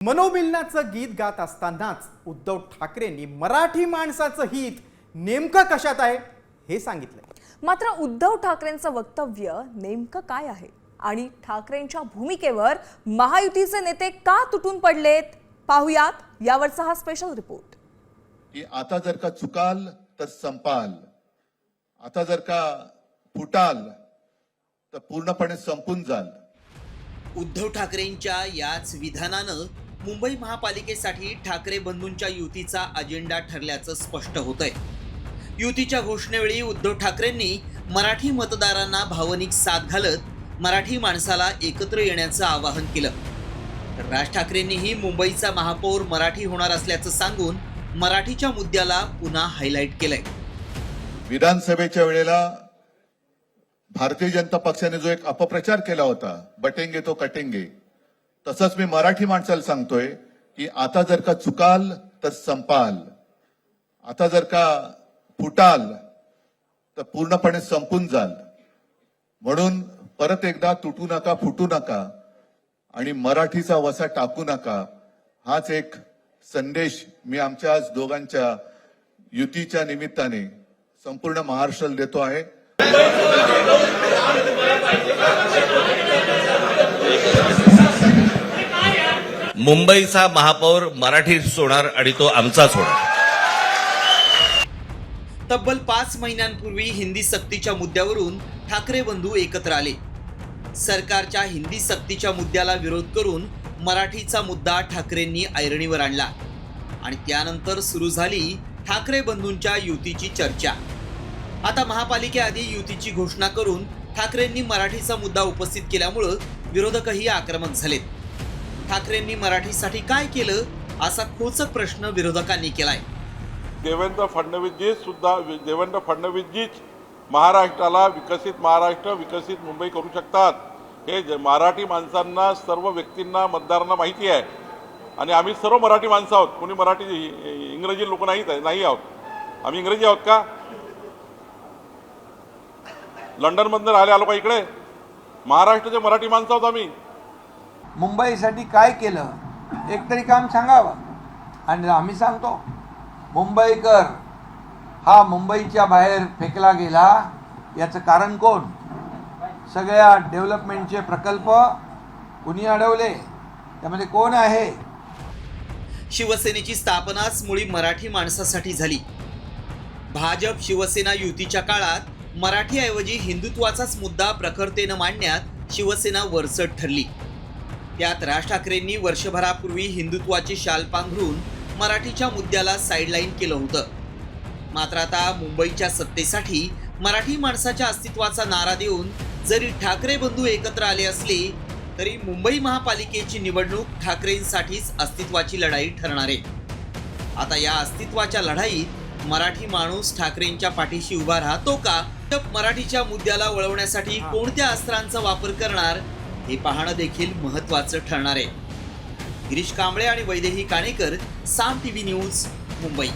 मनोमिलनाचं गीत गात असतानाच उद्धव ठाकरेंनी मराठी माणसाचं हित नेमकं कशात आहे हे सांगितलंय। मात्र उद्धव ठाकरेंचं वक्तव्य नेमकं काय आहे आणि ठाकरेंच्या भूमिकेवर महायुतीचे नेते का तुटून पडलेत पाहुयात यावरचा हा स्पेशल रिपोर्ट। की आता जर का चुकाल तर संपाल, आता जर का फुटाल तर पूर्णपणे संपून जाल। उद्धव ठाकरेंच्या याच विधानानं मुंबई महापालिकेसाठी ठाकरे बंधूंच्या युतीचा अजेंडा ठरल्याचं स्पष्ट होतंय। युतीच्या घोषणेवेळी उद्धव ठाकरेंनी मराठी मतदारांना भावनिक साथ घालत मराठी माणसाला एकत्र येण्याचं आवाहन केलं। तर राज ठाकरेंनीही मुंबईचा महापौर मराठी होणार असल्याचं सांगून मराठीच्या मुद्द्याला पुन्हा हायलाइट केलंय। विधानसभेच्या वेळेला भारतीय जनता पक्षाने जो एक अपप्रचार केला होता, बटेंगे तो कटेंगे, तसंच मी मराठी माणसाला सांगतोय की आता जर का चुकाल तर संपाल, आता जर का फुटाल तर पूर्णपणे संपून जाल। म्हणून परत एकदा तुटू नका, फुटू नका आणि मराठीचा वसा टाकू नका, हाच एक संदेश मी आमच्या आज दोघांच्या युतीच्या निमित्ताने संपूर्ण महाराष्ट्राला देतो आहे। मुंबईचा महापौर मराठी होणार आणि तो आमचाच होणार। तब्बल 5 महिन्यांपूर्वी हिंदी सक्तीच्या मुद्द्यावरून ठाकरे बंधू एकत्र आले। सरकारच्या हिंदी सक्तीच्या मुद्द्याला विरोध करून मराठीचा मुद्दा ठाकरेंनी ऐरणीवर आणला आणि त्यानंतर सुरू झाली ठाकरे बंधूंच्या युतीची चर्चा। आता महापालिकेआधी युतीची घोषणा करून ठाकरेंनी मराठीचा मुद्दा उपस्थित केल्यामुळे विरोधकही आक्रमक झालेत। ठाकरेंनी मराठीसाठी काय केलं असा खोचक प्रश्न विरोधकांनी केलाय। देवेंद्र फडणवीसजीच महाराष्ट्राला विकसित महाराष्ट्र, विकसित मुंबई करू शकतात हे मराठी माणसांना, सर्व व्यक्तींना, मतदारांना माहिती आहे। आणि आम्ही सर्व मराठी माणसं आहोत, कोणी मराठी इंग्रजी लोक नाही आहोत। आम्ही इंग्रजी आहोत का? लंडनमधून राहिले आलो का इकडे? महाराष्ट्राचे मराठी माणसं आहोत आम्ही। मुंबईसाठी काय केलं एक तरी काम सांगावं आणि आम्ही सांगतो। मुंबईकर हा मुंबईच्या बाहेर फेकला गेला, याचं कारण कोण? सगळ्या डेव्हलपमेंटचे प्रकल्प कुणी अडवले? त्यामध्ये कोण आहे? शिवसेनेची स्थापनाच मुळी मराठी माणसासाठी झाली। भाजप शिवसेना युतीच्या काळात मराठीऐवजी हिंदुत्वाचाच मुद्दा प्रखरतेनं मांडण्यात शिवसेना वरचढ ठरली। त्यात राज ठाकरेंनी वर्षभरापूर्वी हिंदुत्वाची शाल पांघरून मराठीच्या मुद्द्याला साईडलाईन केलं होतं। मात्र आता मुंबईच्या सत्तेसाठी मराठी माणसाच्या अस्तित्वाचा नारा देऊन जरी ठाकरे बंधू एकत्र आले असले तरी मुंबई महापालिकेची निवडणूक ठाकरेंसाठीच अस्तित्वाची लढाई ठरणार आहे। आता या अस्तित्वाच्या लढाईत मराठी माणूस ठाकरेंच्या पाठीशी उभा राहतो का? मराठीच्या मुद्द्याला वळवण्यासाठी कोणत्या अस्त्रांचा वापर करणार हे पाहणं देखील महत्त्वाचं ठरणार आहे। गिरीश कांबळे आणि वैदेही काणेकर, साम टीव्ही न्यूज, मुंबई।